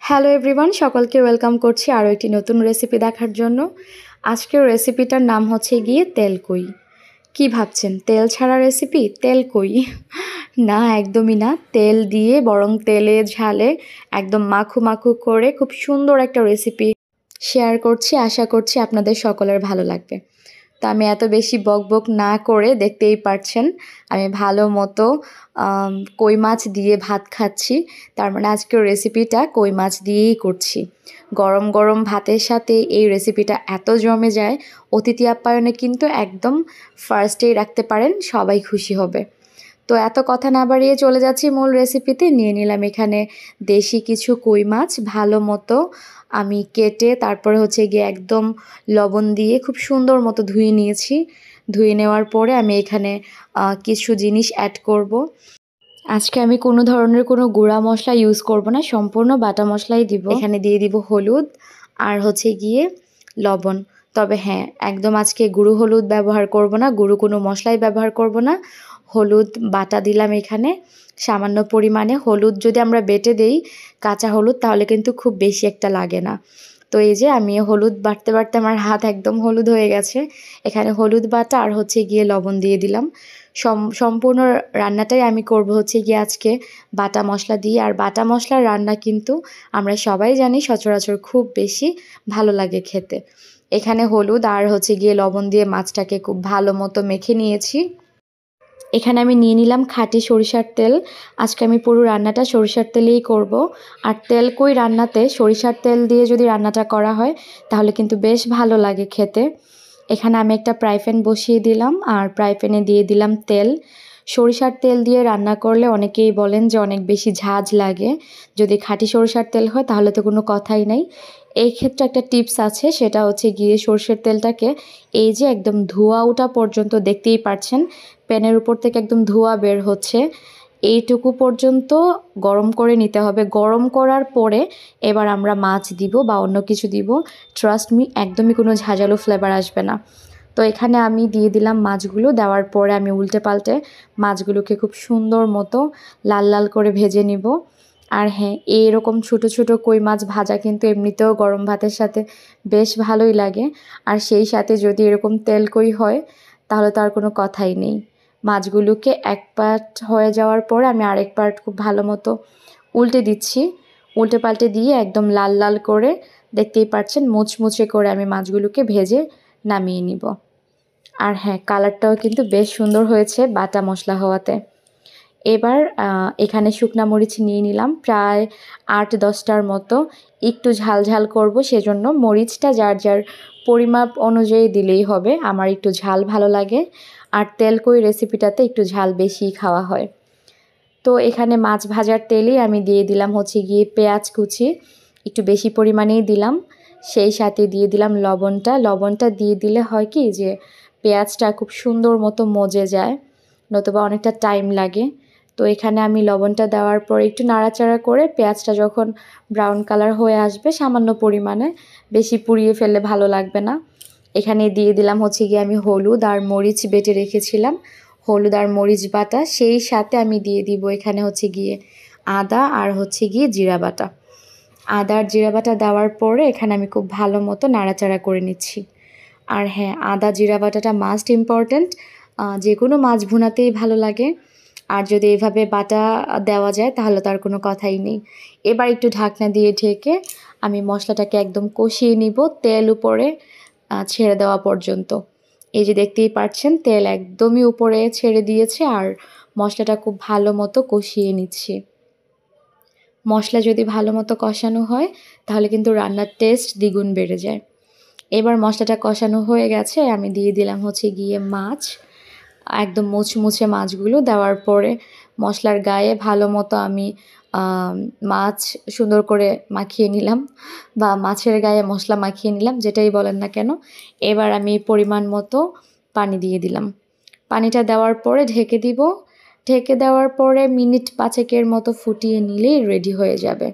Hello everyone, সকলকে welcome করছি আরও একটি নতুন রেসিপি দেখার জন্য। আজকের রেসিপিটার নাম হচ্ছে গিয়ে তেলকুই। কি ভাবছেন, তেল ছাড়া রেসিপি? তেলকুই না, একদমই না। তেল দিয়ে, বরং তেলে ঝালে একদম মাখু মাখু করে খুব সুন্দর একটা রেসিপি শেয়ার করছি। আশা করছি আপনাদের সকলের ভালো লাগবে। তো আমি এত বেশি বকবক না করে, দেখতেই পারছেন আমি ভালো মতো কই মাছ দিয়ে ভাত খাচ্ছি। তার মানে আজকের রেসিপিটা কই মাছ দিয়েই করছি। গরম গরম ভাতের সাথে এই রেসিপিটা এত জমে যায়, অতিথি আপ্যায়নে কিন্তু একদম ফার্স্টেই রাখতে পারেন, সবাই খুশি হবে। তো এত কথা না বাড়িয়ে চলে যাচ্ছি মূল রেসিপিতে। নিয়ে নিলাম এখানে দেশি কিছু কই মাছ, ভালো মতো আমি কেটে তারপরে হচ্ছে গিয়ে একদম লবণ দিয়ে খুব সুন্দর মতো ধুয়ে নিয়েছি। ধুয়ে নেওয়ার পরে আমি এখানে কিছু জিনিস অ্যাড করব। আজকে আমি কোনো ধরনের কোনো গুঁড়া মশলা ইউজ করব না, সম্পূর্ণ বাটা মশলাই দিব। এখানে দিয়ে দিব হলুদ আর হচ্ছে গিয়ে লবণ। তবে হ্যাঁ, একদম আজকে গুঁড়ো হলুদ ব্যবহার করব না, গুঁড়ো কোনো মশলাই ব্যবহার করব না। হলুদ বাটা দিলাম এখানে সামান্য পরিমাণে। হলুদ যদি আমরা বেটে দেই, কাঁচা হলুদ, তাহলে কিন্তু খুব বেশি একটা লাগে না। তো এই যে আমি হলুদ বাটতে বাটতে আমার হাত একদম হলুদ হয়ে গেছে। এখানে হলুদ বাটা আর হচ্ছে গিয়ে লবণ দিয়ে দিলাম। সম্পূর্ণ রান্নাটাই আমি করব হচ্ছে গিয়ে আজকে বাটা মশলা দিয়ে। আর বাটা মশলার রান্না কিন্তু আমরা সবাই জানি সচরাচর খুব বেশি ভালো লাগে খেতে। এখানে হলুদ আর হচ্ছে গিয়ে লবণ দিয়ে মাছটাকে খুব ভালো মতো মেখে নিয়েছি। এখানে আমি নিয়ে নিলাম খাঁটি সরিষার তেল। আজকে আমি পুরো রান্নাটা সরিষার তেলেই করব। আর তেলকুই রান্নাতে সরিষার তেল দিয়ে যদি রান্নাটা করা হয়, তাহলে কিন্তু বেশ ভালো লাগে খেতে। এখানে আমি একটা ফ্রাই প্যান বসিয়ে দিলাম আর ফ্রাই প্যানে দিয়ে দিলাম তেল। সরিষার তেল দিয়ে রান্না করলে অনেকেই বলেন যে অনেক বেশি ঝাঁজ লাগে। যদি খাঁটি সরিষার তেল হয় তাহলে তো কোনো কথাই নাই। এই ক্ষেত্রে একটা টিপস আছে, সেটা হচ্ছে গিয়ে সরষের তেলটাকে এই যে একদম ধোঁয়া ওঠা পর্যন্ত, দেখতেই পাচ্ছেন প্যানের উপর থেকে একদম ধোঁয়া বের হচ্ছে, এইটুকু পর্যন্ত গরম করে নিতে হবে। গরম করার পরে এবার আমরা মাছ দিব বা অন্য কিছু দিব। ট্রাস্ট মি, একদমই কোনো ঝাঁঝালো ফ্লেভার আসবে না। তো এখানে আমি দিয়ে দিলাম মাছগুলো। দেওয়ার পরে আমি উল্টে পাল্টে মাছগুলোকে খুব সুন্দর মতো লাল লাল করে ভেজে নিব। আর হ্যাঁ, এইরকম ছোটো ছোটো কই মাছ ভাজা কিন্তু এমনিতেও গরম ভাতের সাথে বেশ ভালোই লাগে। আর সেই সাথে যদি এরকম তেল কই হয়, তাহলে তো আর কোনো কথাই নেই। মাছগুলোকে এক পার্ট হয়ে যাওয়ার পরে আমি আরেক পার্ট খুব ভালো মতো উল্টে দিচ্ছি। উল্টে পাল্টে দিয়ে একদম লাল লাল করে, দেখতেই পাচ্ছেন মুচমুচে করে আমি মাছগুলোকে ভেজে নামিয়ে নিব। আর হ্যাঁ, কালারটাও কিন্তু বেশ সুন্দর হয়েছে বাটা মশলা হওয়াতে। এবার এখানে শুকনা মরিচ নিয়ে নিলাম প্রায় 8-10টার মতো। একটু ঝাল ঝাল করব, সেজন্য মরিচটা যার যার পরিমাপ অনুযায়ী দিলেই হবে। আমার একটু ঝাল ভালো লাগে, আর তেলকুই রেসিপিটাতে একটু ঝাল বেশি খাওয়া হয়। তো এখানে মাছ ভাজার তেলেই আমি দিয়ে দিলাম হচ্ছে গিয়ে পেঁয়াজ কুচি, একটু বেশি পরিমাণেই দিলাম। সেই সাথে দিয়ে দিলাম লবণটা। লবণটা দিয়ে দিলে হয় কি যে পেঁয়াজটা খুব সুন্দর মতো মজে যায়, নতুবা অনেকটা টাইম লাগে। তো এখানে আমি লবণটা দেওয়ার পর একটু নাড়াচাড়া করে পেঁয়াজটা যখন ব্রাউন কালার হয়ে আসবে সামান্য পরিমাণে, বেশি পুড়িয়ে ফেললে ভালো লাগবে না, এখানে দিয়ে দিলাম হচ্ছে গিয়ে আমি হলুদ আর মরিচ বেটে রেখেছিলাম, হলুদ আর মরিচ বাটা। সেই সাথে আমি দিয়ে দিব এখানে হচ্ছে গিয়ে আদা আর হচ্ছে গিয়ে জিরা বাটা। আদা আর জিরা বাটা দেওয়ার পরে এখানে আমি খুব ভালো মতো নাড়াচাড়া করে নিচ্ছি। আর হ্যাঁ, আদা জিরা বাটাটা মাস্ট ইম্পর্ট্যান্ট, যে কোনো মাছ ভুনাতেই ভালো লাগে। আর যদি এভাবে বাটা দেওয়া যায় তাহলে তার কোনো কথাই নেই। এবার একটু ঢাকনা দিয়ে ঢেকে আমি মশলাটাকে একদম কষিয়ে নিব, তেল উপরে ছেড়ে দেওয়া পর্যন্ত। এই যে দেখতেই পাচ্ছেন তেল একদমই উপরে ছেড়ে দিয়েছে, আর মশলাটা খুব ভালো মতো কষিয়ে নিচ্ছি। মশলা যদি ভালো মতো কষানো হয় তাহলে কিন্তু রান্নার টেস্ট দ্বিগুণ বেড়ে যায়। এবার মশলাটা কষানো হয়ে গেছে, আমি দিয়ে দিলাম হচ্ছে গিয়ে মাছ, একদম মুচমুচে মাছগুলো। দেওয়ার পরে মশলার গায়ে ভালো মতো আমি মাছ সুন্দর করে মাখিয়ে নিলাম, বা মাছের গায়ে মশলা মাখিয়ে নিলাম, যেটাই বলেন না কেন। এবার আমি পরিমাণ মতো পানি দিয়ে দিলাম। পানিটা দেওয়ার পরে ঢেকে দিব। ঢেকে দেওয়ার পরে মিনিট 5-এর মতো ফুটিয়ে নিলেই রেডি হয়ে যাবে।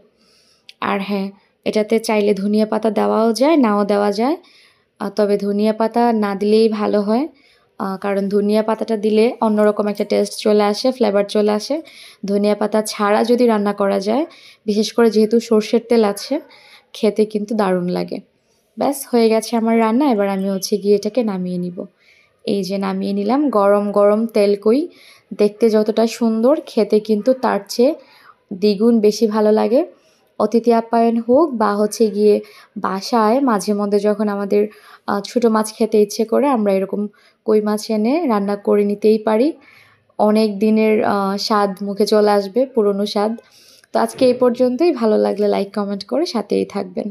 আর হ্যাঁ, এটাতে চাইলে ধনিয়া পাতা দেওয়াও যায়, নাও দেওয়া যায়। তবে ধনিয়া পাতা না দিলেই ভালো হয়। কারণ ধনিয়া পাতাটা দিলে অন্যরকম একটা টেস্ট চলে আসে, ফ্লেভার চলে আসে। ধনিয়া পাতা ছাড়া যদি রান্না করা যায়, বিশেষ করে যেহেতু সর্ষের তেল আছে, খেতে কিন্তু দারুণ লাগে। ব্যাস হয়ে গেছে আমার রান্না। এবার আমি গিয়ে এটাকে নামিয়ে নিব। এই যে নামিয়ে নিলাম। গরম গরম তেলকই দেখতে যতটা সুন্দর, খেতে কিন্তু তার চেয়ে দ্বিগুণ বেশি ভালো লাগে। অতিথি আপ্যায়ন হোক বা গিয়ে বাসায় মাঝে মধ্যে যখন আমাদের ছোটো মাছ খেতে ইচ্ছে করে, আমরা এরকম কই মাছ এনে রান্না করে নিতেই পারি। অনেক দিনের স্বাদ মুখে চলে আসবে, পুরনো স্বাদ। তো আজকে এই পর্যন্তই। ভালো লাগলে লাইক কমেন্ট করে সাথেই থাকবেন।